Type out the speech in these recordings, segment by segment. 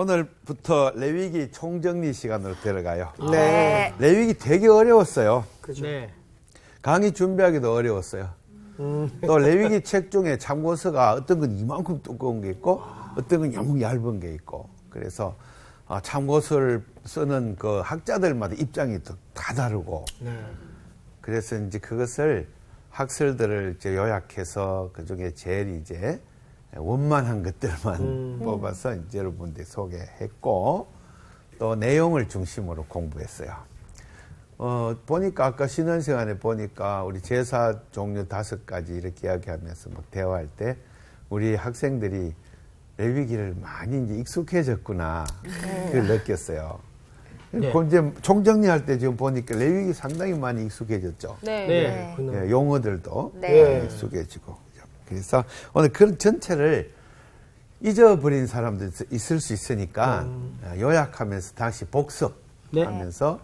오늘부터 레위기 총정리 시간으로 들어가요. 네. 레위기 되게 어려웠어요. 그죠. 네. 강의 준비하기도 어려웠어요. 또 레위기 책 중에 참고서가 어떤 건 이만큼 두꺼운 게 있고 어떤 건 너무 얇은 게 있고 그래서 참고서를 쓰는 그 학자들마다 입장이 다 다르고 네. 그래서 이제 그것을 학설들을 이제 요약해서 그 중에 제일 이제 원만한 것들만 뽑아서 이제 여러분들 소개했고 또 내용을 중심으로 공부했어요. 보니까 아까 쉬는 시간에 보니까 우리 제사 종류 5가지 이렇게 이야기하면서 막 대화할 때 우리 학생들이 레위기를 많이 이제 익숙해졌구나 그걸 느꼈어요. 네. 그 이제 총정리할 때 지금 보니까 레위기 상당히 많이 익숙해졌죠. 네. 네. 예, 용어들도 네. 익숙해지고. 그래서 오늘 그런 전체를 잊어버린 사람도 있을 수 있으니까 요약하면서 다시 복습하면서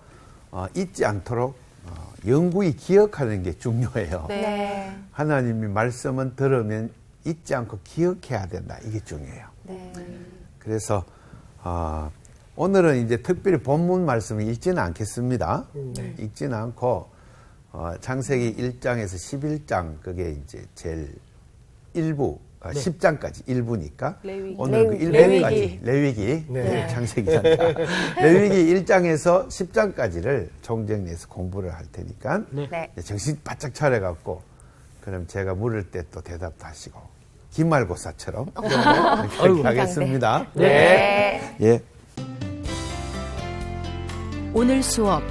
잊지 않도록 영구히 기억하는 게 중요해요. 네. 하나님이 말씀은 들으면 잊지 않고 기억해야 된다. 이게 중요해요. 네. 그래서 오늘은 이제 특별히 본문 말씀을 읽지는 않겠습니다. 읽지는 않고 창세기 1장에서 11장 그게 이제 제일 일부 10장까지 일부니까 레위기. 오늘 그 레위기. 1부까지 레위기 네. 창세기란다. 레위기 1장에서 10장까지를 총정리해서 공부를 할 테니까 네. 정신 바짝 차려갖고 그럼 제가 물을 때 또 대답도 하시고 기말고사처럼 그렇게 하겠습니다. 네. 예. 오늘 수업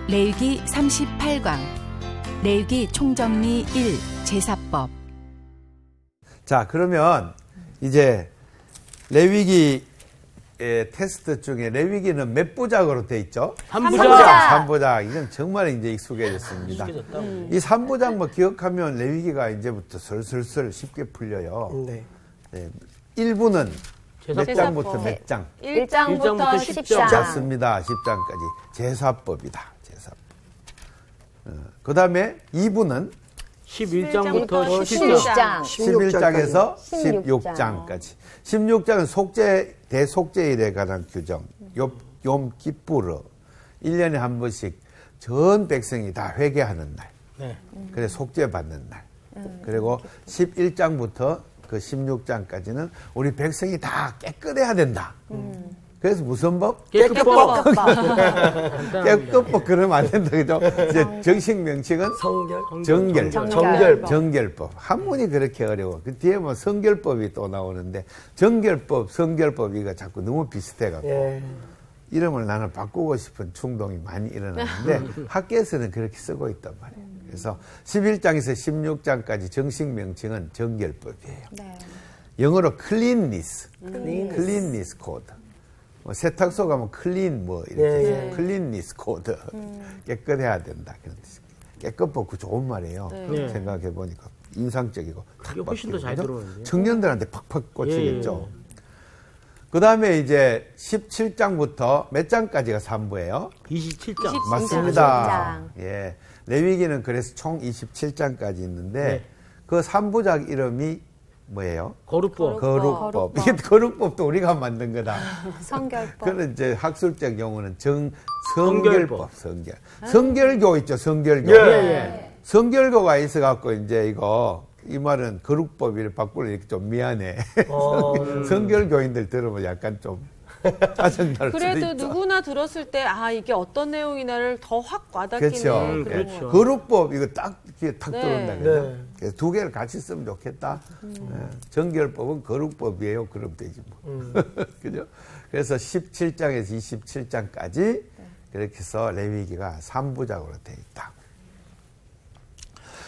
레위기 38강 레위기 총정리 1 제사법. 자, 그러면 이제 레위기 테스트 중에 레위기는 몇 부작으로 돼 있죠? 3부작. 3부작. 이건 정말 이제 익숙해졌습니다. 이 3부작 뭐 기억하면 레위기가 이제부터 슬슬슬 쉽게 풀려요. 네. 네. 1부는 몇 제사법. 장부터 몇 장? 1장부터 10장. 맞습니다. 10장까지. 제사법이다. 제사법. 그 다음에 2부는 11장부터 11장. 11장에서 16장. 16장까지. 16장은 속죄, 대속죄일에 관한 규정, 욤 기쁘르. 1년에 한 번씩 전 백성이 다 회개하는 날. 네. 그래 속죄 받는 날. 그리고 11장부터 그 16장까지는 우리 백성이 다 깨끗해야 된다. 그래서 무슨 법? 깨끗법. 깨끗법 그러면 안 된다. 그죠? 이제 정식 명칭은 성결. 정결법. 한문이 그렇게 어려워. 그 뒤에 뭐 성결법이 또 나오는데 정결법, 성결법 이거 자꾸 너무 비슷해갖고 예. 이름을 나는 바꾸고 싶은 충동이 많이 일어나는데 학계에서는 그렇게 쓰고 있단 말이에요. 그래서 11장에서 16장까지 정식 명칭은 정결법이에요. 네. 영어로 클린니스 코드. 뭐 세탁소 가면 클린 뭐 이렇게 클린니스 코드. 깨끗해야 된다. 그런 뜻. 깨끗법 그 좋은 말이에요. 네. 생각해 보니까 인상적이고 그게 훨씬 더 잘 그죠? 들어오는데요. 청년들한테 팍팍 꽂히겠죠. 그 다음에 이제 17장부터 몇 장까지가 3부예요? 27장. 맞습니다. 예. 레위기는 그래서 총 27장까지 있는데 네. 그 3부작 이름이 뭐예요? 거룩법. 거룩법. 이게 거룩법도 우리가 만든 거다. 성결법. 그는 이제 학술적 용어는 성결법. 성결교 있죠, 성결교. 예. 성결교가 있어갖고 이제 이 말은 거룩법을 바꾸려 이렇게 좀 미안해. 성결교인들 들으면 약간 좀 짜증날 수도 그래도 있죠. 누구나 들었을 때 이게 어떤 내용이나를 더 확 와닿기는 그렇죠. 그런 예. 것 같아요. 거룩법 이거 딱 이렇게 탁 네. 들어온다 그죠? 네. 그래서 두 개를 같이 쓰면 좋겠다. 예. 정결법은 거룩법이에요. 그럼 되지 뭐. 그죠? 그래서 17장에서 27장까지 그렇게 해서 레위기가 3부작으로 되어 있다.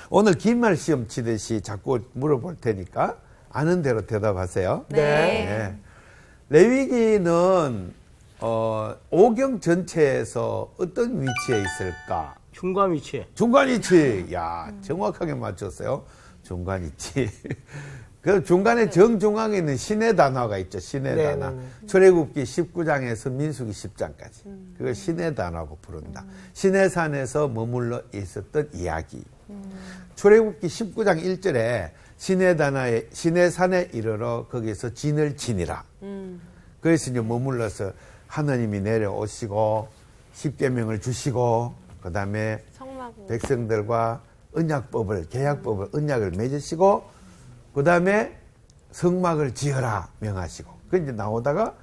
오늘 기말 시험 치듯이 자꾸 물어볼 테니까 아는 대로 대답하세요. 네. 레위기는 5경 전체에서 어떤 위치에 있을까? 중간 위치에. 중간 위치. 야, 정확하게 맞췄어요. 중간 위치. 그 중간에 정중앙에 있는 신의 단화가 있죠. 신의 네, 단화. 네, 네. 출애굽기 19장에서 민수기 10장까지. 그걸 신의 단화고 부른다. 신의 산에서 머물러 있었던 이야기. 출애굽기 19장 1절에 신의 산에 이르러 거기서 진을 지니라. 그래서 이제 머물러서 하나님이 내려오시고 십계명을 주시고 그다음에 성막 백성들과 언약법을 계약법을 언약을 맺으시고 그다음에 성막을 지어라 명하시고 그 이제 나오다가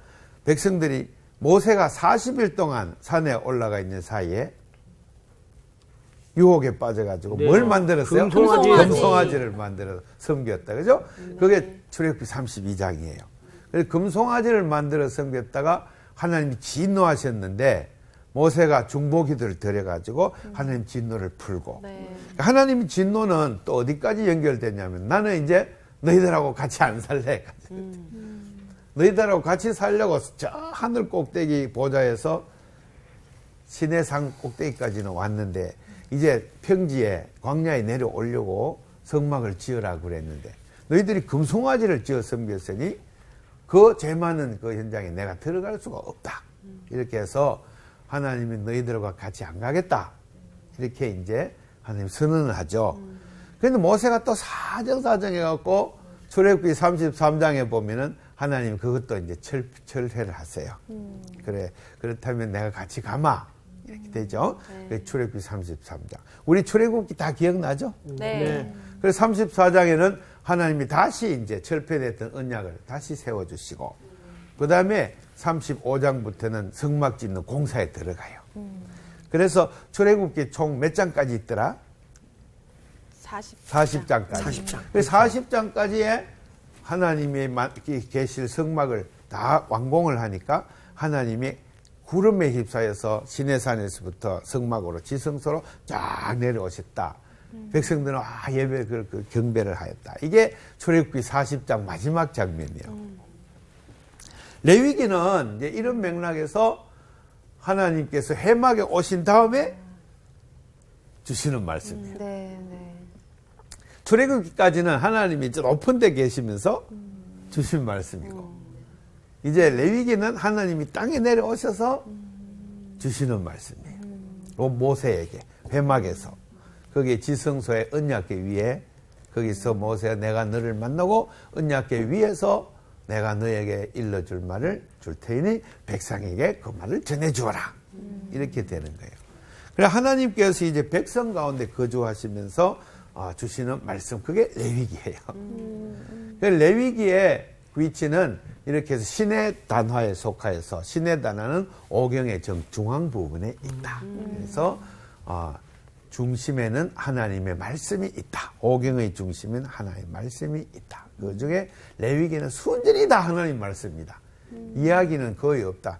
백성들이 모세가 40일 동안 산에 올라가 있는 사이에 유혹에 빠져가지고 네. 뭘 만들었어요? 금송아지. 금송아지를 만들어서 섬겼다. 그죠? 그게 출애굽기 32장이에요. 그래서 금송아지를 만들어 섬겼다가 하나님이 진노하셨는데 모세가 중보기도를 드려가지고 하나님 진노를 풀고 네. 하나님 진노는 또 어디까지 연결되냐면 나는 이제 너희들하고 같이 안 살래. 너희들하고 같이 살려고 저 하늘 꼭대기 보좌에서 시내산 꼭대기까지는 왔는데 이제 평지에 광야에 내려오려고 성막을 지으라고 그랬는데 너희들이 금송아지를 지어 섬겼으니 그 죄 많은 그 현장에 내가 들어갈 수가 없다. 이렇게 해서 하나님이 너희들과 같이 안 가겠다. 이렇게 이제 하나님 선언을 하죠. 그런데 모세가 또 사정사정해갖고 출애굽기 33장에 보면은 하나님 그것도 이제 철회를 하세요. 그래, 그렇다면 내가 같이 가마. 이렇게 되죠. 네. 출애굽기 33장. 우리 출애굽기 다 기억나죠? 네. 그래서 34장에는 하나님이 다시 이제 철폐됐던 언약을 다시 세워주시고, 그 다음에 35장부터는 성막 짓는 공사에 들어가요. 그래서 출애굽기 총 몇 장까지 있더라? 40장까지. 40장. 40장까지의 하나님이 계실 성막을 다 완공을 하니까 하나님이 구름에 휩싸여서 시내산에서부터 성막으로 지성소로 쫙 내려오셨다. 백성들은 예배 그 경배를 하였다. 이게 출애굽기 40장 마지막 장면이에요. 레위기는 이제 이런 맥락에서 하나님께서 회막에 오신 다음에 주시는 말씀이에요. 네, 네. 출애굽기까지는 하나님이 저 높은 데 계시면서 주신 말씀이고 이제 레위기는 하나님이 땅에 내려오셔서 주시는 말씀이에요. 모세에게 회막에서 거기 지성소의 언약궤 위에 거기서 모세가 내가 너를 만나고 언약궤 위에서 내가 너에게 일러줄 말을 줄 테니 백성에게 그 말을 전해주어라. 이렇게 되는 거예요. 그래 하나님께서 이제 백성 가운데 거주하시면서 주시는 말씀 그게 레위기예요. 레위기의 위치는 이렇게 해서 신의 단화에 속하여서 신의 단화는 오경의 중앙 부분에 있다. 그래서 중심에는 하나님의 말씀이 있다. 오경의 중심에는 하나님의 말씀이 있다. 그 중에 레위기는 순전히 다 하나님 말씀이다. 이야기는 거의 없다.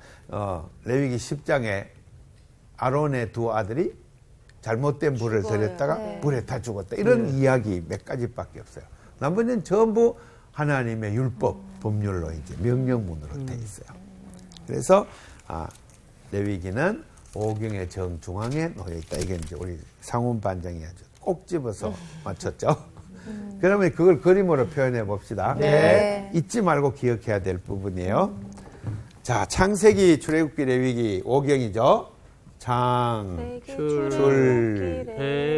레위기 10장에 아론의 두 아들이 잘못된 불을 들였다가 네. 불에 타 죽었다. 이런 이야기 몇 가지밖에 없어요. 나머지는 전부 하나님의 율법, 법률로 이제 명령문으로 돼 있어요. 그래서 레위기는 오경의 정중앙에 놓여 있다. 이게 이제 우리 상훈 반장이 아주 꼭 집어서 맞췄죠. 그러면 그걸 그림으로 표현해 봅시다. 네. 잊지 말고 기억해야 될 부분이에요. 자, 창세기, 출애굽기, 레위기, 오경이죠. 장, 출,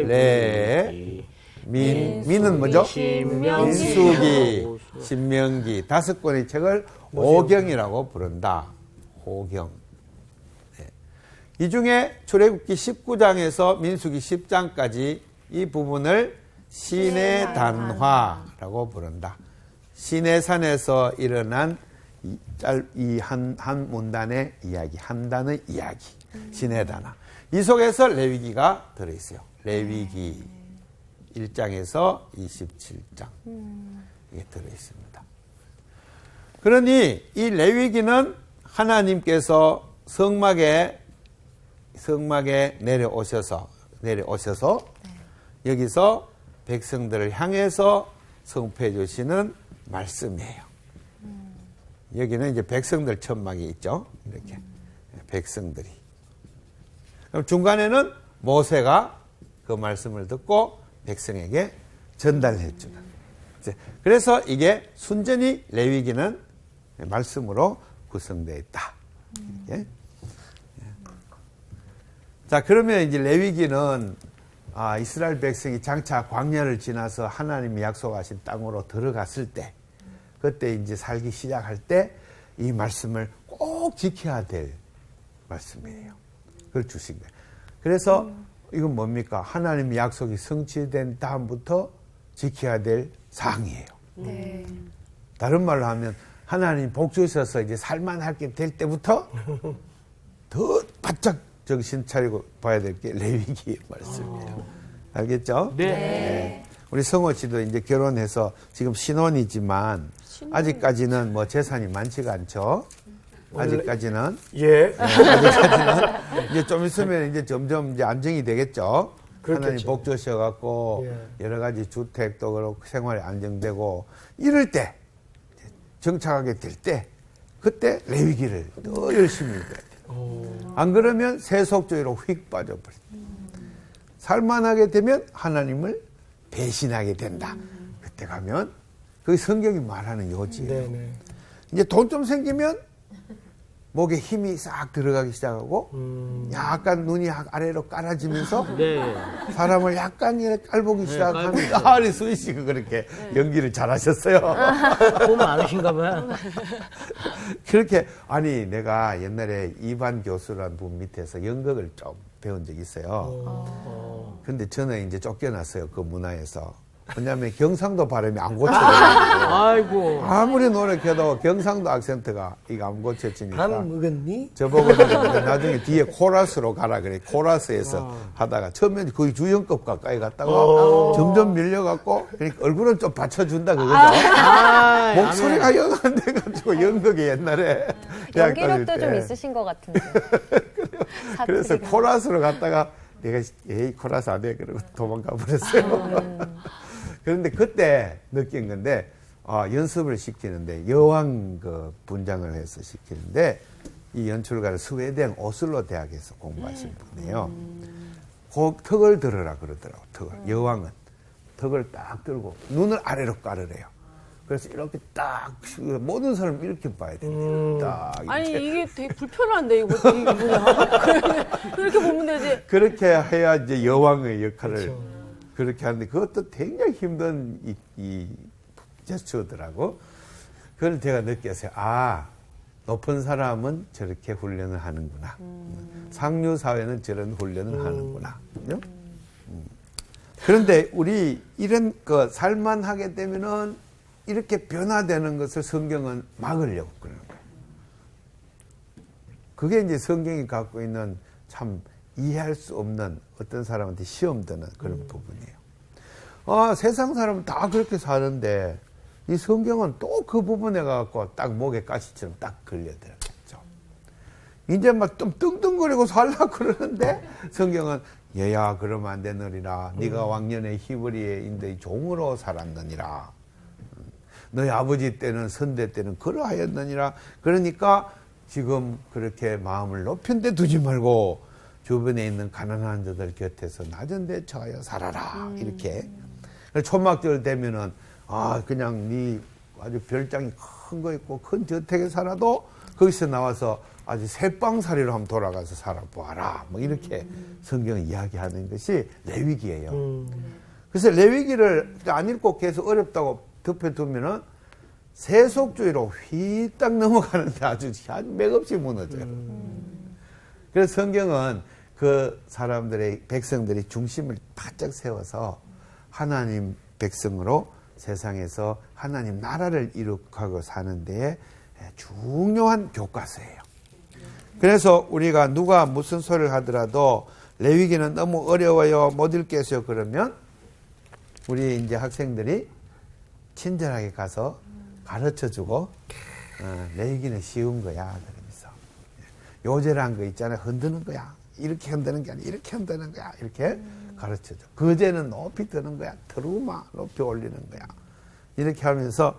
레, 민은 뭐죠? 민수기, 신명기 5권의 책을 오경이라고 부른다. 오경. 네. 이 중에 출애굽기 19장에서 민수기 10장까지 이 부분을 신의 단화라고 부른다. 시내산에서 일어난 이 한 문단의 이야기, 한 단의 이야기, 신의 단화. 이 속에서 레위기가 들어있어요. 레위기 1장에서 27장 이게 들어있습니다. 그러니 이 레위기는 하나님께서 성막에 내려오셔서 여기서 백성들을 향해서 선포해 주시는 말씀이에요. 여기는 이제 백성들 천막이 있죠. 이렇게 백성들이. 그럼 중간에는 모세가 그 말씀을 듣고 백성에게 전달해 주는. 그래서 이게 순전히 레위기는 말씀으로 구성되어 있다. 이렇게. 자, 그러면 이제 레위기는 이스라엘 백성이 장차 광야를 지나서 하나님이 약속하신 땅으로 들어갔을 때, 그때 이제 살기 시작할 때 이 말씀을 꼭 지켜야 될 말씀이에요. 그걸 주신 거예요. 그래서 이건 뭡니까? 하나님의 약속이 성취된 다음부터 지켜야 될 사항이에요. 네. 다른 말로 하면 하나님 복 주셔서 이제 살만하게 될 때부터 더 바짝 정신 차리고 봐야 될 게 레위기의 말씀이에요. 알겠죠? 네. 우리 성호 씨도 이제 결혼해서 지금 신혼이지만 아직까지는 뭐 재산이 많지가 않죠. 아직까지는 예. 아직까지는 이제 좀 있으면 이제 점점 이제 안정이 되겠죠. 그렇겠죠. 하나님 복 주셔갖고 예. 여러 가지 주택도 그렇고 생활이 안정되고 이럴 때 정착하게 될 때 그때 레위기를 더 열심히 읽어야 돼요. 안 그러면 세속주의로 휙 빠져버려. 살만하게 되면 하나님을 배신하게 된다. 그때 가면 그게 성경이 말하는 요지예요. 네네. 이제 돈 좀 생기면 목에 힘이 싹 들어가기 시작하고 약간 눈이 아래로 깔아지면서 네. 사람을 약간 이렇게 깔보기 시작하면 깔보죠. 우리 수희 씨가 그렇게 연기를 잘하셨어요. 돈 많으신가 봐요. 그렇게 아니 내가 옛날에 이반 교수라는 분 밑에서 연극을 좀 배운 적이 있어요. 근데 저는 이제 쫓겨났어요. 그 문화에서. 왜냐하면 경상도 발음이 안 고쳐져가지고 아이고. 아무리 노력해도 경상도 악센트가 이거 안 고쳐지니까 밥 먹었니? 저보고 나중에 뒤에 코러스로 가라 그래. 코러스에서 하다가 처음엔 거의 주연급 가까이 갔다가 점점 밀려갖고 그러니까 얼굴은 좀 받쳐준다 그거죠. 아, 목소리가 영 안 돼가지고 연극이 옛날에 대학 다닐 연기력도 때. 좀 있으신 것 같은데. 그래서 사투리가. 코러스로 갔다가 내가 에이 코러스 안 돼 그러고 도망가 버렸어요. 그런데 그때 느낀 건데 연습을 시키는데 여왕 그 분장을 해서 시키는데 이 연출가를 스웨덴 오슬로 대학에서 공부하신 분이에요. 그 턱을 들으라 그러더라고. 턱을. 여왕은 턱을 딱 들고 눈을 아래로 깔으래요. 그래서 이렇게 딱 모든 사람 이렇게 봐야 돼요. 딱 이렇게. 아니 이게 되게 불편한데 이거 이게 뭐야? 그렇게 보면 되지. 그렇게 해야 이제 여왕의 역할을 그렇게 하는데 그것도 굉장히 힘든 이 제스처더라고. 그걸 제가 느꼈어요. 아, 높은 사람은 저렇게 훈련을 하는구나. 상류 사회는 저런 훈련을 하는구나. 그죠? 그런데 우리 이런 거 살만하게 되면은 이렇게 변화되는 것을 성경은 막으려고 그러는 거예요. 그게 이제 성경이 갖고 있는 참 이해할 수 없는 어떤 사람한테 시험 드는 그런 부분이에요. 세상 사람은 다 그렇게 사는데 이 성경은 또 그 부분에 가서 딱 목에 가시처럼 딱 걸려들었겠죠. 이제 막 좀 떵떵거리고 살라 그러는데 성경은 얘야 그러면 안 되느니라. 네가 왕년에 히브리의 인도의 종으로 살았느니라. 너희 아버지 때는 선대 때는 그러하였느니라. 그러니까 지금 그렇게 마음을 높은 데 두지 말고 주변에 있는 가난한 자들 곁에서 낮은 데 처하여 살아라. 이렇게. 초막절 되면은 그냥 네 아주 별장이 큰 거 있고 큰 저택에 살아도 거기서 나와서 아주 새빵살이로 한번 돌아가서 살아보아라. 뭐 이렇게 성경이 이야기하는 것이 레위기예요. 그래서 레위기를 안 읽고 계속 어렵다고 덮여두면은 세속주의로 휘딱 넘어가는데 아주 맥없이 무너져요. 그래서 성경은 그 사람들의 백성들이 중심을 바짝 세워서 하나님 백성으로 세상에서 하나님 나라를 이룩하고 사는 데에 중요한 교과서예요. 그래서 우리가 누가 무슨 소리를 하더라도 레위기는 너무 어려워요, 못 읽겠어요 그러면 우리 이제 학생들이 친절하게 가서 가르쳐주고 레위기는 쉬운 거야 그러면서 요제란 거 있잖아요. 흔드는 거야. 이렇게 흔드는 게 아니라 이렇게 흔드는 거야. 이렇게 가르쳐줘. 거제는 높이 드는 거야. 트루마 높이 올리는 거야. 이렇게 하면서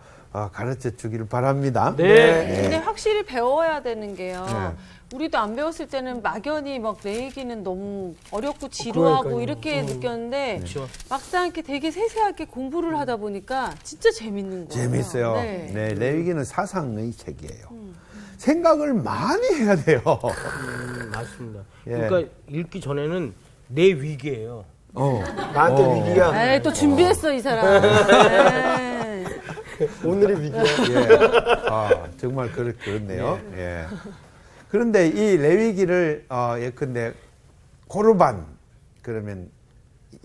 가르쳐 주기를 바랍니다. 네. 근데 확실히 배워야 되는 게요. 네. 우리도 안 배웠을 때는 막연히 막 레이기는 너무 어렵고 지루하고 그러니까요. 이렇게 느꼈는데 그렇죠. 막상 이렇게 되게 세세하게 공부를 하다 보니까 진짜 재밌는 거예요. 재밌어요. 네. 네, 레위기는 사상의 책이에요. 생각을 많이 해야 돼요. 맞습니다. 예. 그러니까 읽기 전에는 내 위기예요. 나한테 위기야. 에이, 또 준비했어 이 사람. 에이. 오늘의 위기야. 예. 정말 그렇네요. 예. 그런데 이 레위기를 예컨대 고르반 그러면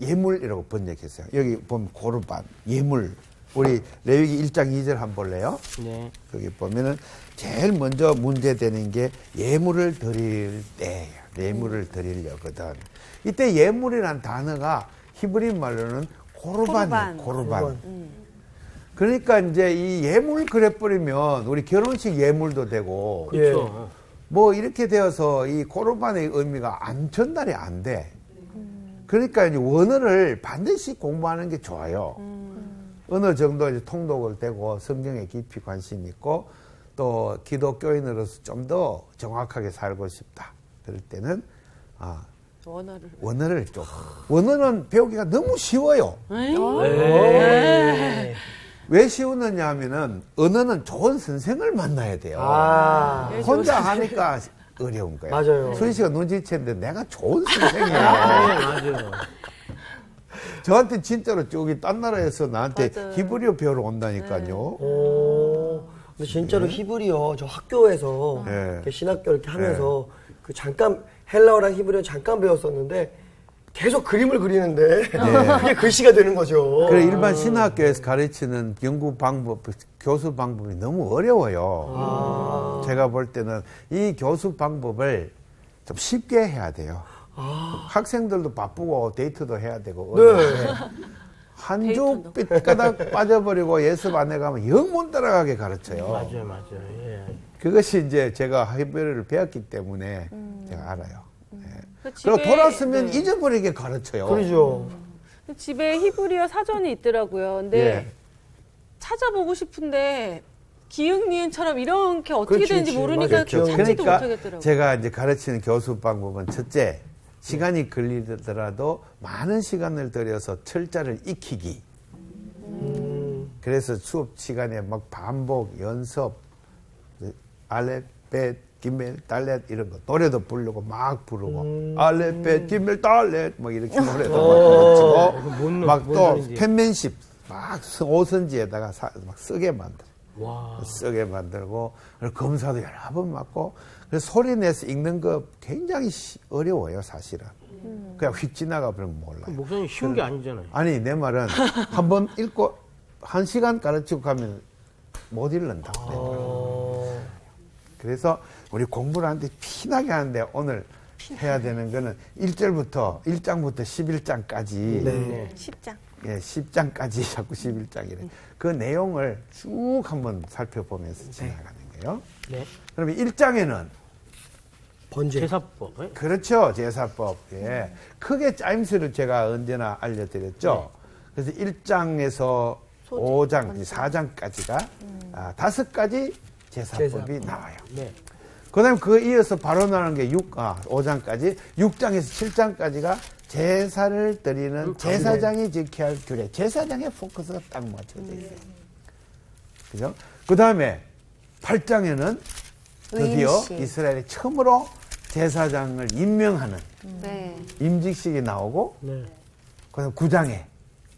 예물이라고 번역했어요. 여기 보면 고르반 예물. 우리 레위기 1장 2절 한번 볼래요? 네. 거기 보면은 제일 먼저 문제되는 게 예물을 드릴 때예요. 예물을 드리려거든. 이때 예물이란 단어가 히브리 말로는 고르반이에요. 고르반. 그러니까 이제 이 예물 그래버리면 우리 결혼식 예물도 되고 그렇죠. 뭐 이렇게 되어서 이 고르반의 의미가 전달이 안 돼. 그러니까 이제 원어를 반드시 공부하는 게 좋아요. 어느 정도 이제 통독을 되고 성경에 깊이 관심 있고 또 기독교인으로서 좀 더 정확하게 살고 싶다. 그럴 때는 원어를 좀 원어는 배우기가 너무 쉬워요. 네. 왜 쉬우느냐 하면은 언어는 좋은 선생을 만나야 돼요. 혼자 하니까 어려운 거예요. 맞아요. 수희 씨가 눈치챘는데 내가 좋은 선생이에요. 맞아요. 저한테 진짜로 저기 딴 나라에서 나한테 맞아요. 히브리어 배우러 온다니까요. 근데 진짜로 히브리어 저 학교에서 네. 이렇게 신학교 이렇게 하면서 그 잠깐 헬라어랑 히브리어 잠깐 배웠었는데 계속 그림을 그리는데 그게 글씨가 되는 거죠. 그래 일반 신학교에서 가르치는 연구 방법, 교수 방법이 너무 어려워요. 제가 볼 때는 이 교수 방법을 좀 쉽게 해야 돼요. 학생들도 바쁘고 데이트도 해야 되고 한 주 삐까닥 빠져버리고 예습 안 해가면 영 못 따라가게 가르쳐요. 맞아요. 예. 그것이 이제 제가 히브리어를 배웠기 때문에 제가 알아요. 그 그리고 집에- 돌았으면 네. 잊어버리게 가르쳐요. 그러죠. 집에 히브리어 사전이 있더라고요. 근데 예. 찾아보고 싶은데 기역 니은처럼 이렇게 어떻게 그렇지, 되는지 그렇지. 모르니까 맞아요. 찾지도 그러니까 못하겠더라고요. 제가 이제 가르치는 교수 방법은 첫째, 시간이 걸리더라도 많은 시간을 들여서 철자를 익히기. 그래서 수업 시간에 막 반복, 연습, 알렙, 벳, 기멜, 달렛 이런 거 노래도 부르고 막 부르고 알렙, 벳, 기멜, 달렛 뭐 이렇게 노래도 막 부르고 막 또 소리인지. 펜맨십 막 오선지에다가 막 쓰게 만들어. 와. 쓰게 만들고 검사도 여러 번 맞고 그래서 소리 내서 읽는 거 굉장히 어려워요 사실은. 그냥 휙 지나가 버리면 몰라요. 목사님 쉬운 게 아니잖아요. 아니 내 말은 한 번 읽고 1시간 가르치고 가면 못 읽는다. 그래서 우리 공부를 하는데 피나게 하는데 오늘 해야 되는 거는 1장부터 11장까지 네. 10장. 예, 10장까지 자꾸 11장이래. 그 내용을 쭉 한번 살펴보면서 지나가는 거예요. 네. 그러면 1장에는 번제. 제사법. 예? 그렇죠. 제사법. 예. 크게 짜임새를 제가 언제나 알려드렸죠. 그래서 1장에서 5장, 4장까지가 5가지 제사법이 나와요. 네. 그 다음에 그 이어서 바로 나오는 게 5장까지, 6장에서 7장까지가 제사를 드리는 제사장이 지켜야 할 규례. 제사장의 포커스가 딱 맞춰져 있어요. 그죠? 그 다음에 8장에는 드디어 의임식. 이스라엘이 처음으로 제사장을 임명하는 네. 임직식이 나오고, 네. 그 다음에 9장에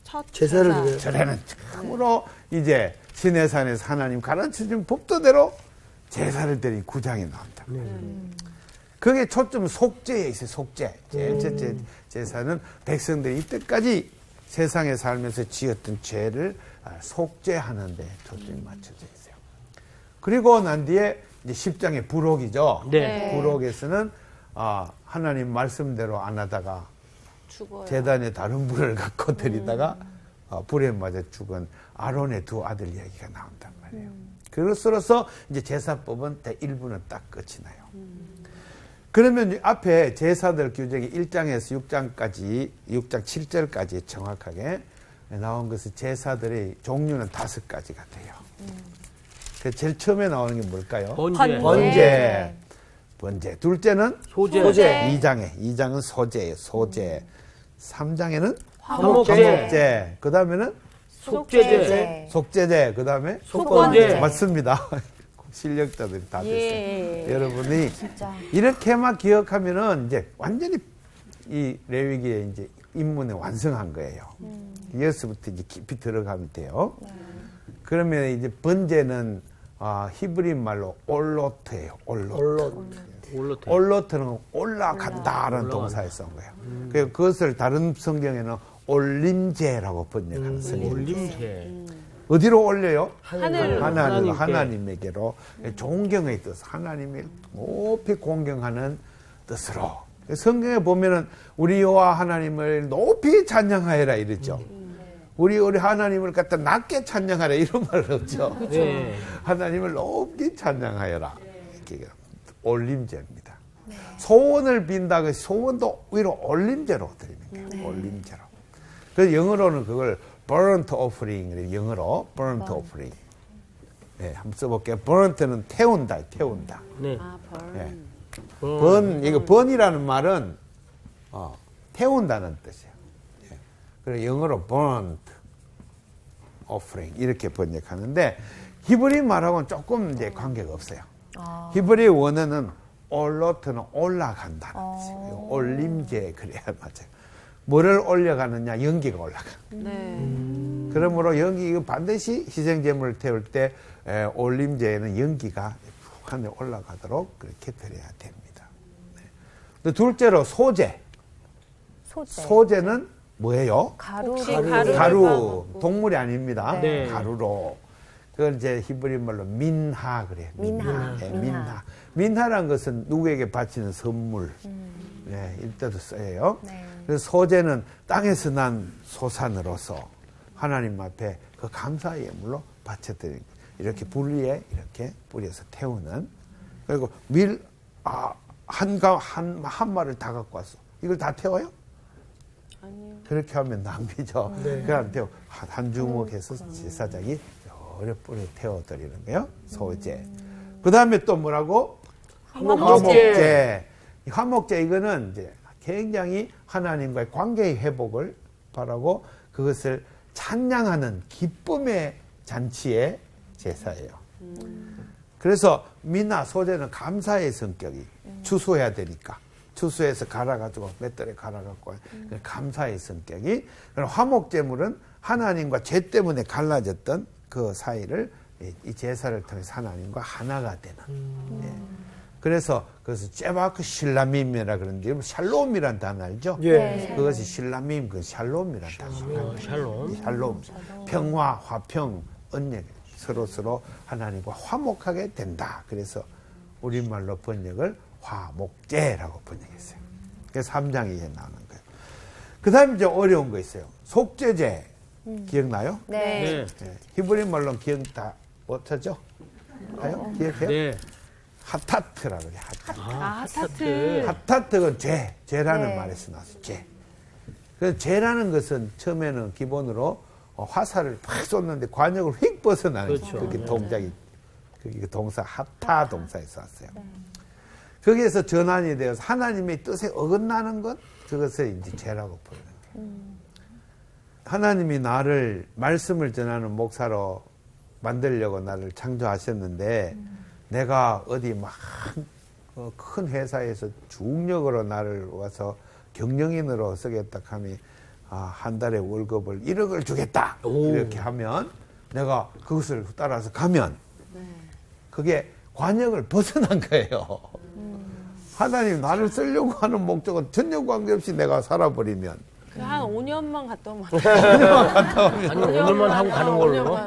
첫 제사를 제사. 드려요. 절에는 처음으로 이제 시내산에서 하나님 가르쳐준 법도대로 제사를 드린 9장이 나온다. 그게 초점 속죄에 있어요. 속죄. 제일 첫째 제사는 백성들이 이때까지 세상에 살면서 지었던 죄를 속죄하는 데 초점이 맞춰져 있어요. 그리고 난 뒤에 이제 10장의 부록이죠. 네. 부록에서는 하나님 말씀대로 안 하다가 죽어요. 재단에 다른 불을 갖고 들이다가 불에 맞아 죽은 아론의 두 아들 이야기가 나온단 말이에요. 그로서 이제 제사법은 일부는 딱 끝이 나요. 그러면 앞에 제사들 규정이 1장에서 6장까지, 6장 7절까지 정확하게 나온 것은 제사들의 종류는 5가지가 돼요. 그 제일 처음에 나오는 게 뭘까요? 번제. 번제. 번제. 둘째는 소제. 소제. 2장은 소제예요. 소제. 3장에는 화목제. 화목제. 그 다음에는 속죄제. 속제제. 그 다음에 속건제. 맞습니다. 실력자들이 다 됐어요. 예. 여러분이 이렇게만 기억하면은 이제 완전히 이 레위기의 이제 입문에 완성한 거예요. 여기서부터 이제 깊이 들어가면 돼요. 그러면 이제 번제는 히브리 말로 올로트예요. 올로트. 얼럿. 올로트는 올라간다라는 동사에 쓴 거예요. 그래서 그것을 다른 성경에는 올림제라고 번역하는 성경이 있어요. 올림제. 어디로 올려요? 하늘로. 하나님에게로 존경의 뜻, 하나님을 높이 공경하는 뜻으로. 성경에 보면은 우리 여호와 하나님을 높이 찬양하여라 이러죠. 우리 하나님을 갖다 낮게 찬양하라 이런 말 없죠. 네. 하나님을 높이 찬양하여라. 이렇게 올림제입니다. 소원을 빈다. 그 소원도 위로 올림제로 드립니다. 올림제로. 그래서 영어로는 그걸 burnt offering, 영어로 burnt offering. 네, 한번 써볼게요. burnt는 태운다. 네. 네. 이거 번이라는 말은 태운다는 뜻이에요. 예. 그래서 영어로 burnt offering 이렇게 번역하는데 히브리 말하고는 조금 이제 관계가 없어요. 히브리 원어는 올로트는 올라간다는 뜻이에요. 올림제 그래야 맞아요. 뭐를 올려가느냐? 연기가 올라가. 네. 그러므로 연기 반드시 희생제물을 태울 때 올림제에는 연기가 하늘에 올라가도록 그렇게 드려야 됩니다. 네. 둘째로 소제. 소제는 뭐예요? 가루. 동물이 아닙니다. 네. 가루로. 그걸 이제 히브리 말로 민하 그래요. 민하. 네, 민하라는 것은 누구에게 바치는 선물. 네, 이때도 써요. 네. 그래서 소제는 땅에서 난 소산으로서 하나님 앞에 그 감사의 예물로 바쳐드리는 이렇게 불 위에 이렇게 뿌려서 태우는. 그리고 한 마리를 다 갖고 왔어. 이걸 다 태워요? 아니요. 그렇게 하면 낭비죠. 그걸 안 태워. 한 주먹에서 제사장이 여러 뿌려 태워드리는 거예요. 소제. 그 다음에 또 뭐라고? 화목제. 화목제 이거는 이제 굉장히 하나님과의 관계의 회복을 바라고 그것을 찬양하는 기쁨의 잔치의 제사예요. 그래서 미나 소제는 감사의 성격이 추수해야 되니까 추수해서 갈아가지고 맷돌에 갈아갖고 감사의 성격이. 화목제물은 하나님과 죄 때문에 갈라졌던 그 사이를 이 제사를 통해서 하나님과 하나가 되는. 예. 그래서 그것을 째바크 실라밈이라 그러는데 샬롬이란 단어 알죠? 예. 그것이 실라밈, 그 샬롬이란 단어. 샬롬. 평화, 화평, 언약. 서로 하나님과 화목하게 된다. 그래서 우리말로 번역을 화목제라고 번역했어요. 그래서 3장이 이제 나오는 거예요. 그 다음에 이제 어려운 거 있어요. 속죄제. 기억나요? 네. 네. 히브리 말로 기억 다 못하죠? 가요? 기억해요? 네. 하타트라고 그래요. 하타트. 하타트가 죄라는 네. 말에서 나왔어요. 죄. 그래서 죄라는 것은 처음에는 기본으로 화살을 팍 쏘는데 관역을 휙 벗어나는 그렇죠. 그게 동작이 그게 동사 하타 동사에서 왔어요. 거기에서 전환이 되어서 하나님의 뜻에 어긋나는 것 그것을 이제 죄라고 부르는 거예요. 하나님이 나를 말씀을 전하는 목사로 만들려고 나를 창조하셨는데 내가 어디 막 큰 회사에서 중력으로 나를 와서 경영인으로 쓰겠다 하면 한 달에 월급을 1억을 주겠다. 이렇게 하면 내가 그것을 따라서 가면 그게 관역을 벗어난 거예요. 하나님 나를 쓰려고 하는 목적은 전혀 관계없이 내가 살아버리면 한 5년만 갔다 오면 아니, 오늘만 하고 가는 걸로.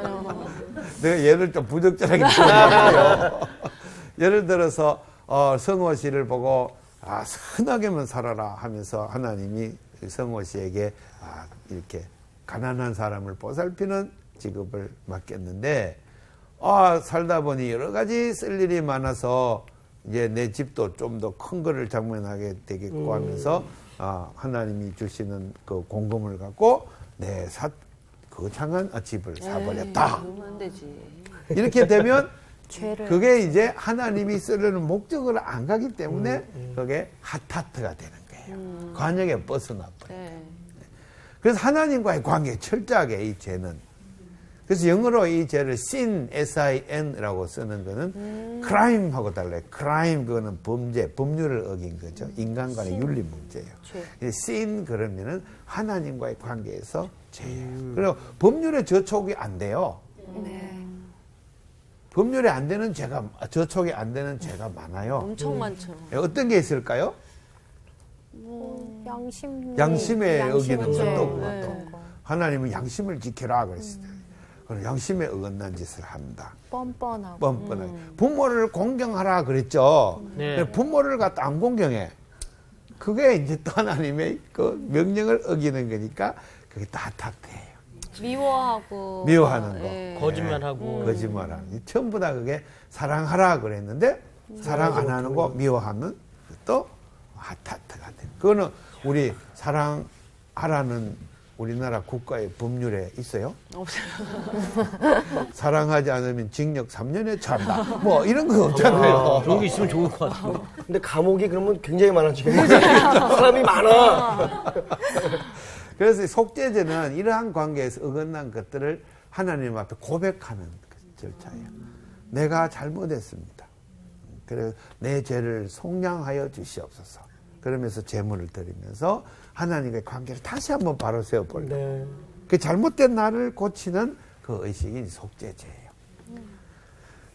내가 예를 좀 부적절하게 들어볼게요. 예를 들어서 성호 씨를 보고 선하게만 살아라 하면서 하나님이 성호 씨에게 이렇게 가난한 사람을 보살피는 직업을 맡겼는데 살다 보니 여러 가지 쓸 일이 많아서 이제 내 집도 좀 더 큰 거를 장만하게 되겠고 하면서 하나님이 주시는 그 공금을 갖고 내 거창한 집을 사버렸다. 그러면 안 되지. 이렇게 되면 죄를. 그게 이제 하나님이 쓰려는 목적을 안 가기 때문에 그게 하타트가 되는 거예요. 관역에 벗어나 버려요. 네. 그래서 하나님과의 관계 철저하게 이 죄는. 그래서 영어로 이 죄를 sin, S-I-N이라고 쓰는 거는 crime하고 달라요. crime 그거는 범죄, 법률을 어긴 거죠. 인간간의 윤리 문제예요. sin 그러면은 하나님과의 관계에서 죄예요. 그리고 법률에 저촉이 안 돼요. 네. 법률에 안 되는 죄가, 저촉이 안 되는 죄가 많아요. 엄청 많죠. 어떤 게 있을까요? 양심에 어기는 그렇죠. 것도 없고 네. 또 하나님은 양심을 지켜라 그랬어요. 그럼 양심에 어긋난 짓을 한다. 뻔뻔하고. 뻔뻔하게. 부모를 공경하라 그랬죠. 네. 근데 부모를 갖다 안 공경해. 그게 이제 또 하나님의 그 명령을 어기는 거니까 그게 다 탓해요. 미워하고. 미워하는 거. 예. 거짓말하고. 거짓말하는 거. 전부 다 그게 사랑하라 그랬는데 사랑 안 하는 거 미워하면 또 탓가 돼. 그거는 우리 사랑하라는 우리나라 국가의 법률에 있어요? 없어요. 사랑하지 않으면 징역 3년에 처한다. 뭐 이런 거 없잖아요. 그런 게 있으면 좋을 것 같아요. 근데 감옥이 그러면 굉장히 많아지겠네요. 사람이 많아. 그래서 속죄죄는 이러한 관계에서 어긋난 것들을 하나님 앞에 고백하는 절차예요. 내가 잘못했습니다. 그래서 내 죄를 속량하여 주시옵소서. 그러면서 제물을 드리면서 하나님과의 관계를 다시 한번 바로 세워볼래. 네. 그 잘못된 나를 고치는 그 의식이 속죄죄예요.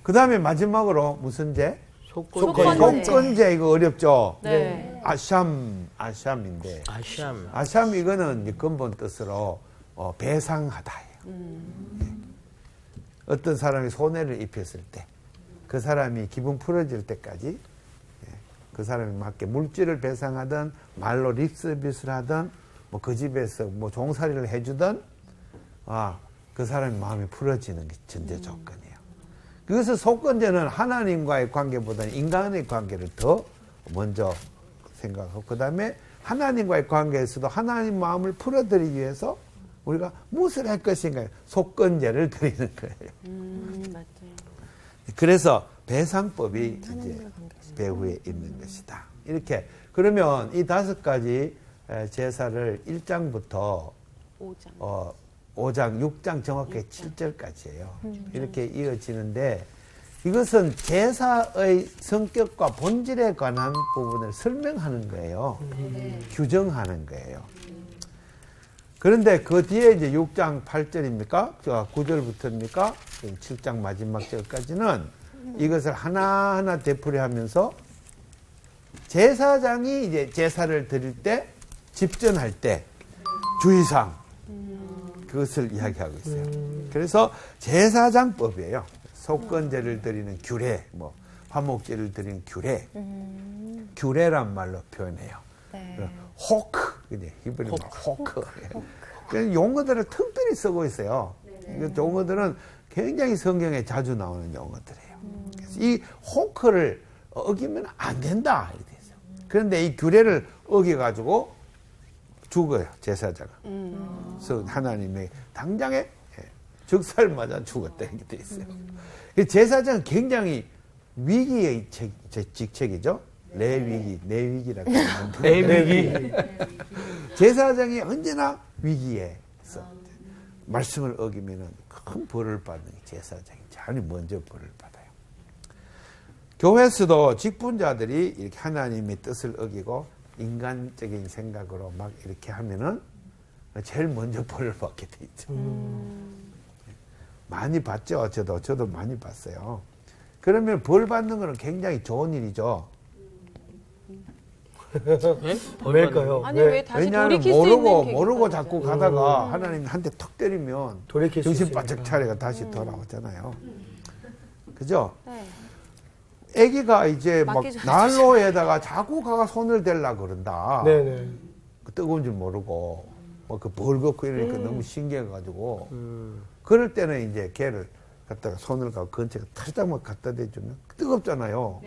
그 다음에 마지막으로 무슨 죄? 속건죄. 속건죄 이거 어렵죠? 네. 아샴인데 아샴. 아샴 이거는 이제 근본 뜻으로 배상하다예요. 어떤 사람이 손해를 입혔을 때 그 사람이 기분 풀어질 때까지 그 사람이 맞게 물질을 배상하든 말로 립서비스를 하든 뭐 그 집에서 뭐 종살이를 해주든 그 사람이 마음이 풀어지는 게 전제 조건이에요. 그래서 속건죄는 하나님과의 관계보다는 인간의 관계를 더 먼저 생각하고 그 다음에 하나님과의 관계에서도 하나님 마음을 풀어드리기 위해서 우리가 무엇을 할 것인가 속건죄를 드리는 거예요. 맞아요. 그래서 배상법이 이제 배후에 있는 것이다. 이렇게 그러면 이 5가지 제사를 1장부터 5장. 5장, 6장 정확하게 7절까지예요. 이렇게 이어지는데 이것은 제사의 성격과 본질에 관한 부분을 설명하는 거예요. 규정하는 거예요. 그런데 그 뒤에 이제 6장 8절입니까? 9절부터입니까? 7장 마지막 절까지는 이것을 하나하나 되풀이하면서 제사장이 이제 제사를 드릴 때, 집전할 때 주의사항 그것을 이야기하고 있어요. 그래서 제사장법이에요. 속건제를 드리는 규례, 뭐 화목제를 드리는 규례, 규례란 말로 표현해요. 네. 호크, 히브리말 호크. 그래서 용어들을 특별히 쓰고 있어요. 이 용어들은 굉장히 성경에 자주 나오는 용어들이에요. 그래서 이 호크를 어기면 안 된다 이렇게 돼 있어요. 그런데 이 규례를 어겨가지고 죽어요 제사자가. 그래서 하나님의 당장에 적살 맞아 죽었다 이렇게 돼 있어요. 이 제사장은 굉장히 위기의 직책이죠. 내위기라고 하는데 내위기. 제사장이 언제나 위기에서 말씀을 어기면 큰 벌을 받는 제사장이 제일 먼저 벌을 받아요. 교회에서도 직분자들이 이렇게 하나님의 뜻을 어기고 인간적인 생각으로 막 이렇게 하면은 제일 먼저 벌을 받게 돼 있죠. 많이 봤죠. 저도 많이 봤어요. 그러면 벌 받는 거는 굉장히 좋은 일이죠. 네? 왜일까요? 아니 왜 다시 왜냐하면 돌이킬 수 있는 모르고 계기가 자꾸 되죠. 가다가 하나님 한 대 턱 때리면 돌이킬 수 정신 있으니까. 바짝 차려가 다시 돌아오잖아요. 그죠? 네. 아기가 이제 막 맡기죠. 난로에다가 자꾸 가가 손을 댈라 그런다. 네네. 그 뜨거운 줄 모르고 그 벌겋고 이러니까 너무 신기해가지고 음. 그럴 때는 이제 걔를 갖다가 손을 가고 근처에 살짝만 갖다 대주면 뜨겁잖아요.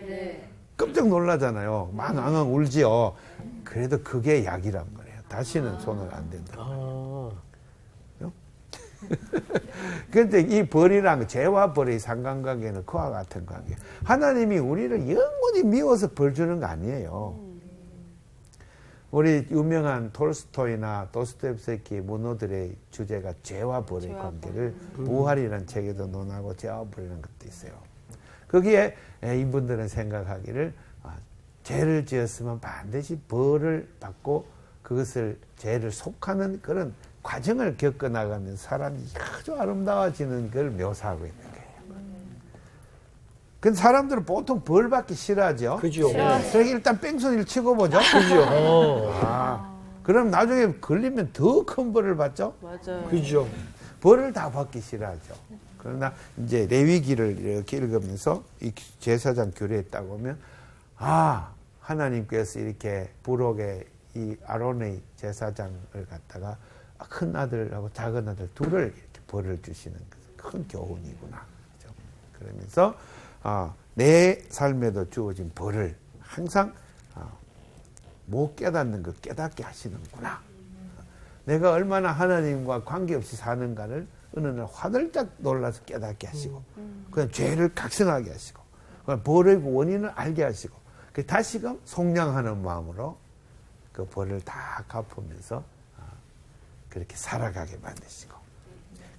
깜짝 놀라잖아요. 막 앙앙 울지요. 그래도 그게 약이란 말이에요. 다시는 손을 안 댄다. 아. 그런데 이 벌이랑 죄와 벌의 상관관계는 그와 같은 관계. 하나님이 우리를 영원히 미워서 벌 주는 거 아니에요. 우리 유명한 톨스토이나 도스토옙스키 문호들의 주제가 죄와 벌의 죄와 관계를 무활이라는 책에도 논하고 죄와 벌이라는 것도 있어요. 거기에 이분들은 생각하기를 죄를 지었으면 반드시 벌을 받고 그것을 죄를 속하는 그런 과정을 겪어나가면 사람이 아주 아름다워지는 걸 묘사하고 있는 거예요. 근데 사람들은 보통 벌 받기 싫어하죠. 그죠. 그래서 일단 뺑소니를 치고 보죠. 그죠. 그럼 나중에 걸리면 더 큰 벌을 받죠. 맞아요. 그죠. 벌을 다 받기 싫어하죠. 그러나 이제 레위기를 이렇게 읽으면서 이 제사장 규례에 딱 보면 하나님께서 이렇게 부록의 이 아론의 제사장을 갖다가 큰 아들하고 작은 아들 둘을 이렇게 벌을 주시는 큰 교훈이구나. 그죠? 그러면서 내 삶에도 주어진 벌을 항상 못 깨닫는 거 깨닫게 하시는구나. 내가 얼마나 하나님과 관계없이 사는가를 어느 날 화들짝 놀라서 깨닫게 하시고 그냥 죄를 각성하게 하시고 벌의 원인을 알게 하시고 다시금 속량하는 마음으로 그 벌을 다 갚으면서 그렇게 살아가게 만드시고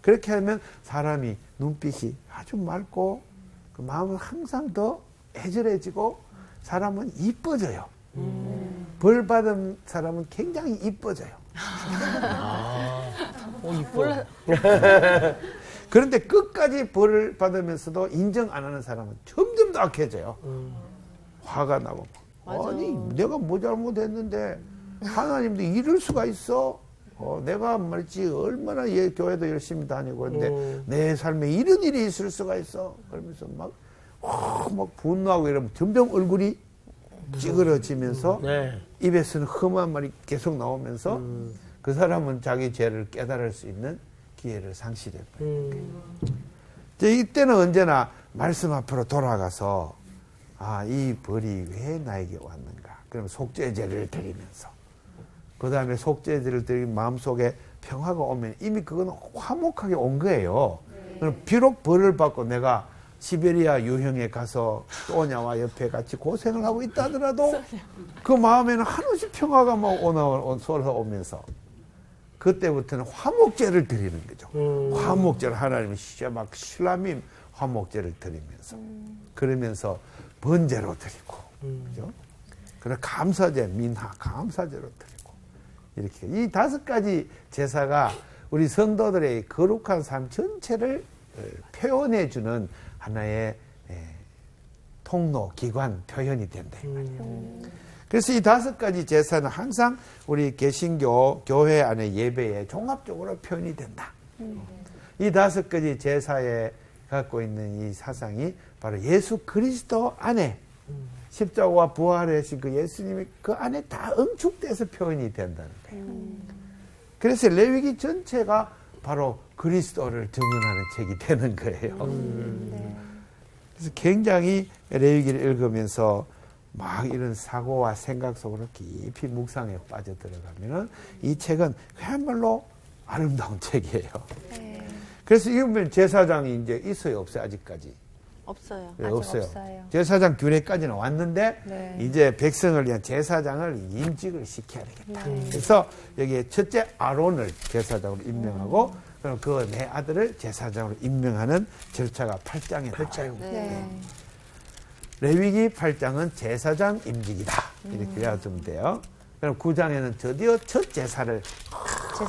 그렇게 하면 사람이 눈빛이 아주 맑고 그 마음은 항상 더 애절해지고 사람은 이뻐져요. 벌 받은 사람은 굉장히 이뻐져요. 이뻐. 그런데 끝까지 벌을 받으면서도 인정 안 하는 사람은 점점 더 악해져요. 화가 나고 맞아. 아니 내가 뭐 잘못했는데 하나님도 이럴 수가 있어. 내가 말이지 얼마나 교회도 열심히 다니고 그런데 내 삶에 이런 일이 있을 수가 있어. 그러면서 막 분노하고 이러면 점점 얼굴이 찌그러지면서 네. 입에서는 험한 말이 계속 나오면서 그 사람은 자기 죄를 깨달을 수 있는 기회를 상실해버려요. 이때는 언제나 말씀 앞으로 돌아가서 이 벌이 왜 나에게 왔는가. 그럼 속죄제를 드리면서 그 다음에 속죄제를 드리면 마음속에 평화가 오면 이미 그건 화목하게 온 거예요. 그럼 비록 벌을 받고 내가 시베리아 유형에 가서 또냐와 옆에 같이 고생을 하고 있다 하더라도 그 마음에는 한없이 평화가 막 쏟아오면서 그때부터는 화목제를 드리는 거죠. 화목제를 하나님이 진짜 막 신라밈 화목제를 드리면서 그러면서 번제로 드리고 그죠? 그리고 감사제 민하 감사제로 드리고 이렇게 이 5가지 제사가 우리 성도들의 거룩한 삶 전체를 표현해 주는 하나의 통로, 기관, 표현이 된다. 이 말이에요. 그래서 이 5가지 제사는 항상 우리 개신교 교회 안에 예배에 종합적으로 표현이 된다. 이 5가지 제사에 갖고 있는 이 사상이 바로 예수 그리스도 안에 십자가와 부활하신 그 예수님이 그 안에 다 응축돼서 표현이 된다는 거예요. 그래서 레위기 전체가 바로 그리스도를 증언하는 책이 되는 거예요. 그래서 굉장히 레위기를 읽으면서 막 이런 사고와 생각 속으로 깊이 묵상에 빠져들어가면은 이 책은 그야말로 아름다운 책이에요. 네. 그래서 이거면 제사장이 이제 있어요, 없어요, 아직까지? 없어요. 네, 아직 없어요. 없어요. 제사장 규례까지는 왔는데 네. 이제 백성을 위한 제사장을 임직을 시켜야 되겠다. 그래서 여기에 첫째 아론을 제사장으로 임명하고 그럼 그 내 아들을 제사장으로 임명하는 절차가 8장에 나와요. 네. 레위기 8장은 제사장 임직이다. 이렇게 외워두면 돼요. 그럼 9장에는 드디어 첫 제사를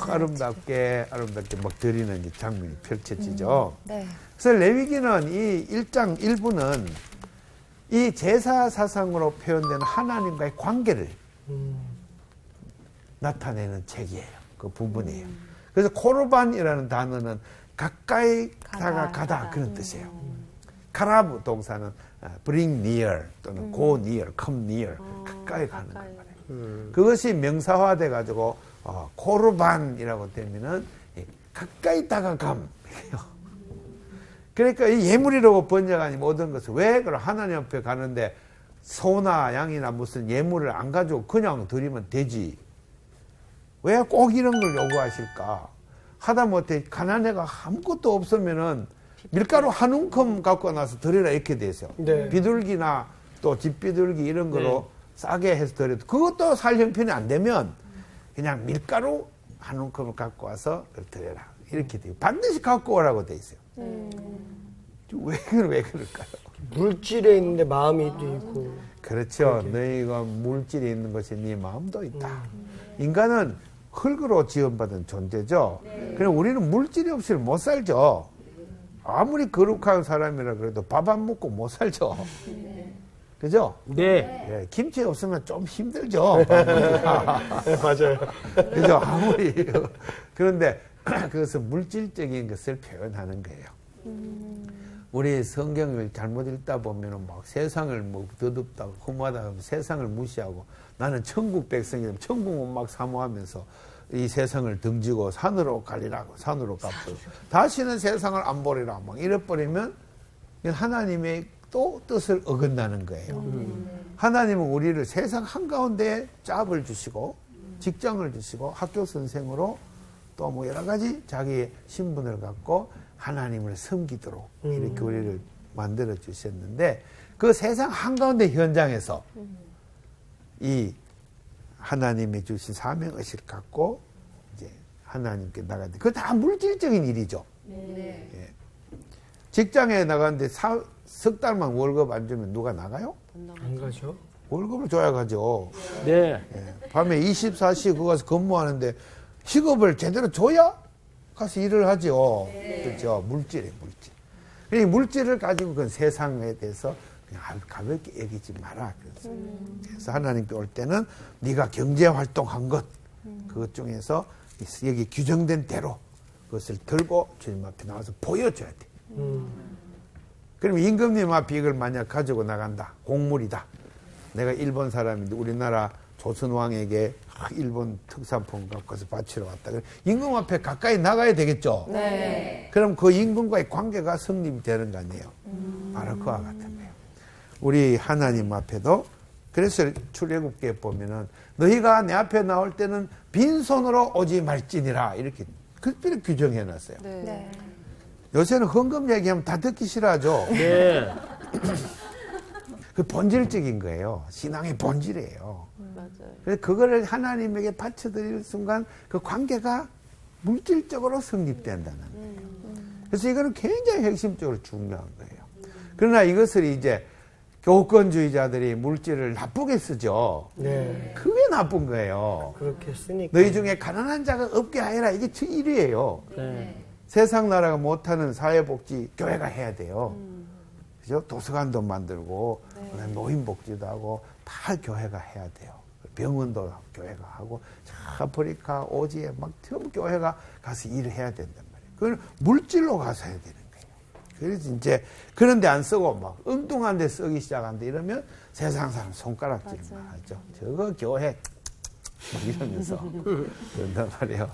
아름답게 막 드리는 이 장면이 펼쳐지죠. 네. 그래서 레위기는 이 1장 1부는 이 제사 사상으로 표현되는 하나님과의 관계를 나타내는 책이에요. 그 부분이에요. 그래서 코르반이라는 단어는 가까이 다가가다 그런 뜻이에요. 카라브 동사는 bring near 또는 go near, come near 가까이 가는 거 말이에요. 그것이 명사화돼 가지고 코르반이라고 되면은 가까이 다가감. 그러니까 이 예물이라고 번역하니 모든 것을 왜 그럼 하나님 앞에 가는데 소나 양이나 무슨 예물을 안 가지고 그냥 드리면 되지. 왜 꼭 이런 걸 요구하실까? 하다못해 가난해가 아무것도 없으면은 밀가루 한 움큼 갖고 나서 드리라 이렇게 돼 있어요. 네. 비둘기나 또 집비둘기 이런 거로 싸게 해서 드려도 그것도 살 형편이 안 되면 그냥 밀가루 한 움큼을 갖고 와서 드려라 이렇게 돼요. 반드시 갖고 오라고 돼 있어요. 왜 그럴까요? 물질에 있는데 마음이 또 있고. 그렇죠. 너희가 물질이 있는 것이 네 마음도 있다. 인간은 흙으로 지원받은 존재죠. 그럼 우리는 물질이 없이는 못 살죠. 아무리 거룩한 사람이라 그래도 밥 안 먹고 못 살죠. 그죠? 네. 예, 김치 없으면 좀 힘들죠. 밥 먹기가. 네, 맞아요. 그죠? 아무리. 그런데 그것은 물질적인 것을 표현하는 거예요. 우리 성경을 잘못 읽다 보면은 막 세상을 뭐 더덥다고 험하다고 세상을 무시하고 나는 천국 백성이라면 천국은 막 사모하면서 이 세상을 등지고 산으로 가리라고 산으로 가고 다시는 세상을 안 보리라 막 이래버리면 하나님의 또 뜻을 어긋나는 거예요. 하나님은 우리를 세상 한가운데 짭을 주시고 직장을 주시고 학교 선생으로 또 뭐 여러 가지 자기의 신분을 갖고 하나님을 섬기도록 이렇게 우리를 만들어 주셨는데 그 세상 한가운데 현장에서 이 하나님이 주신 사명의식을 갖고 이제 하나님께 나가는데 그거 다 물질적인 일이죠. 예. 직장에 나가는데 석 달만 월급 안 주면 누가 나가요? 안 가죠? 월급을 줘야 가죠. 네. 예. 밤에 24시 그거 가서 근무하는데 시급을 제대로 줘야 가서 일을 하죠. 그렇죠. 물질이에요, 물질. 그러니까 물질을 가지고 그 세상에 대해서 그냥 가볍게 여기지 마라. 그래서 하나님께 올 때는 네가 경제 활동한 것, 그것 중에서 여기 규정된 대로 그것을 들고 주님 앞에 나와서 보여줘야 돼. 그럼 임금님 앞에 이걸 만약 가지고 나간다. 곡물이다. 내가 일본 사람인데 우리나라 조선왕에게 일본 특산품 갖고 와서 바치러 왔다. 그럼 임금 앞에 가까이 나가야 되겠죠. 네. 그럼 그 임금과의 관계가 성립이 되는 거 아니에요. 바로 그와 같은 거예요. 우리 하나님 앞에도 그래서 출애굽기에 보면은 너희가 내 앞에 나올 때는 빈손으로 오지 말지니라 이렇게 특별히 규정해 놨어요. 네. 요새는 헌금 얘기하면 다 듣기 싫어하죠. 네. 그 본질적인 거예요. 신앙의 본질이에요. 맞아요. 그래서 그거를 하나님에게 바쳐드리는 순간 그 관계가 물질적으로 성립된다는 거예요. 그래서 이거는 굉장히 핵심적으로 중요한 거예요. 그러나 이것을 이제 교권주의자들이 물질을 나쁘게 쓰죠. 네. 그게 나쁜 거예요. 그렇게 쓰니까. 너희 중에 가난한 자가 없게 하여라. 이게 일이에요. 네. 세상 나라가 못하는 사회복지 교회가 해야 돼요. 그죠? 도서관도 만들고 그다음에 노인복지도 하고 다 교회가 해야 돼요. 병원도 교회가 하고 아프리카 오지에 막 전부 교회가 가서 일을 해야 된단 말이에요. 그건 물질로 가서 해야 되는 거예요. 그래서 이제 그런 데 안 쓰고 막 엉뚱한 데 쓰기 시작한다 이러면 세상 사람 손가락질만 하죠. 저거 교회 막 이러면서 그런단 말이에요.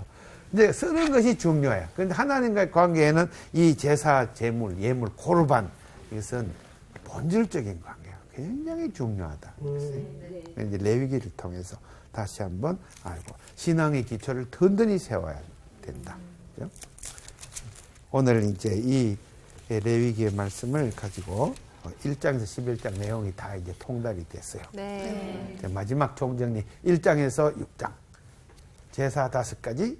이제 쓰는 것이 중요해요. 그런데 하나님과의 관계에는 이 제사, 제물, 예물, 고르반 이것은 본질적인 관계가 굉장히 중요하다. 이제 레위기를 통해서 다시 한번 알고 신앙의 기초를 든든히 세워야 된다. 그죠? 오늘 이제 이 레위기의 말씀을 가지고 1장에서 11장 내용이 다 이제 통달이 됐어요. 네. 이제 마지막 총정리 1장에서 6장 제사 5가지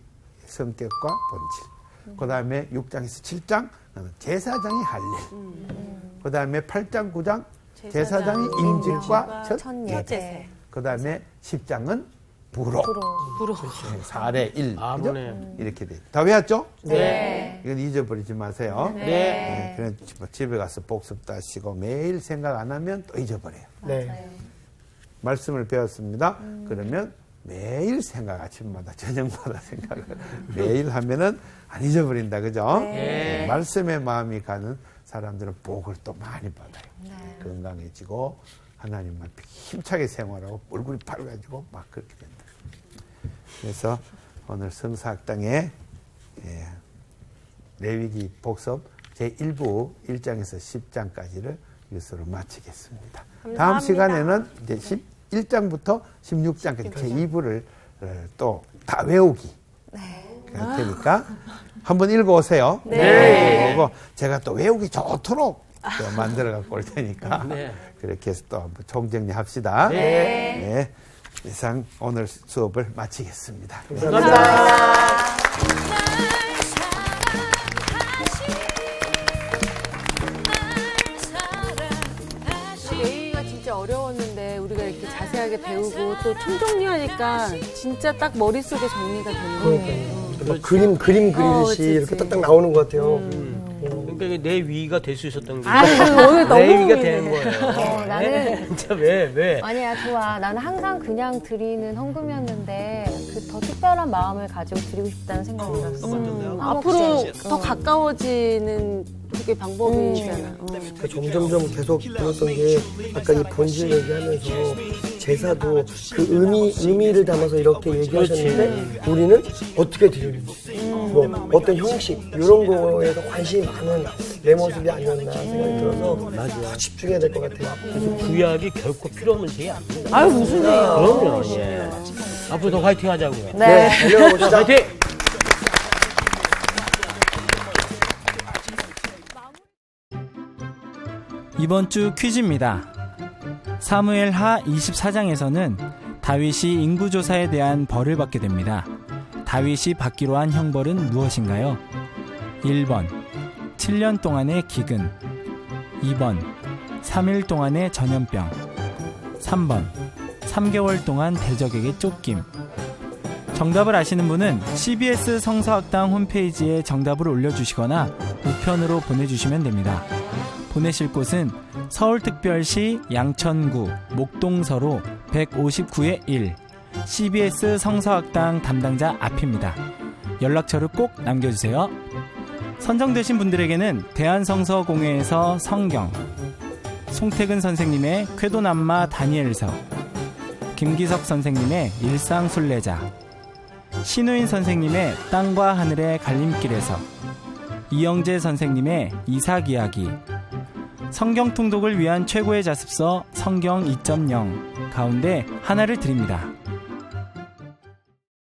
성격과 본질. 그 다음에 6장에서 7장 제사장이 할 일. 그 다음에 8장 9장 제사장이 임직과 첫 예제. 그 다음에 10장은 부로. 네, 사례 1. 아, 그죠? 그러네. 이렇게 돼. 다 외웠죠? 네. 이건 잊어버리지 마세요. 네. 그냥 집에 가서 복습도 하시고 매일 생각 안 하면 또 잊어버려요. 네. 말씀을 배웠습니다. 그러면 매일 생각, 아침마다, 저녁마다 생각을 매일 하면은 안 잊어버린다. 그죠? 네. 말씀에 마음이 가는 사람들은 복을 또 많이 받아요. 건강해지고 하나님 앞에 힘차게 생활하고 얼굴이 밝아지고 막 그렇게 된다. 그래서 오늘 성사학당에 레위기 복습 제1부 1장에서 10장까지를 이것으로 마치겠습니다. 다음 시간에는 이제 11장부터 16장까지 제2부를 또 다 외우기 할 테니까 한번 읽어오세요. 네. 그리고 제가 또 외우기 좋도록 또 만들어 갖고 올 테니까 네. 그렇게 해서 또 한번 총정리 합시다. 네. 이상 오늘 수업을 마치겠습니다. 레위기가 진짜 어려웠는데 우리가 이렇게 자세하게 배우고 또 총정리하니까 진짜 딱 머릿속에 정리가 되는 거예요. 그림 그리듯이 그치. 이렇게 딱딱 나오는 것 같아요. 그러니까 그러니까 내 위가 될 수 있었던 게 아유, 오늘 너무 내 위가 고민이네. 되는 거예요. 나는 진짜 왜? 아니야 좋아. 나는 항상 그냥 드리는 헌금이었는데 그 더 특별한 마음을 가지고 드리고 싶다는 생각이 들었어. 앞으로 더 가까워지는 그게 방법이잖아. 그러니까 점점점 계속 들었던 게 아까 이 본질 얘기하면서 제사도 그 의미를 담아서 이렇게 얘기하셨는데 우리는 어떻게 드리는지 뭐 어떤 형식 이런 거에서 관심이 많은 내 모습이 아니었나 생각이 들어서 더 집중해야 될 것 같아요. 그래서 구약이 결코 필요 없는 게 아닙니다. 아유, 무슨 일이야. 그럼요. 예. 앞으로 더 화이팅 하자고요. 네. 달려가보자. 화이팅! 이번 주 퀴즈입니다. 사무엘하 24장에서는 다윗이 인구조사에 대한 벌을 받게 됩니다. 다윗이 받기로 한 형벌은 무엇인가요? 1번 7년 동안의 기근, 2번 3일 동안의 전염병, 3번 3개월 동안 대적에게 쫓김. 정답을 아시는 분은 CBS 성서학당 홈페이지에 정답을 올려주시거나 우편으로 보내주시면 됩니다. 보내실 곳은 서울특별시 양천구 목동서로 159-1 CBS 성서학당 담당자 앞입니다. 연락처를 꼭 남겨주세요. 선정되신 분들에게는 대한성서공회에서 성경, 송태근 선생님의 쾌도남마 다니엘서, 김기석 선생님의 일상순례자, 신우인 선생님의 땅과 하늘의 갈림길에서, 이영재 선생님의 이삭이야기, 성경 통독을 위한 최고의 자습서 성경 2.0 가운데 하나를 드립니다.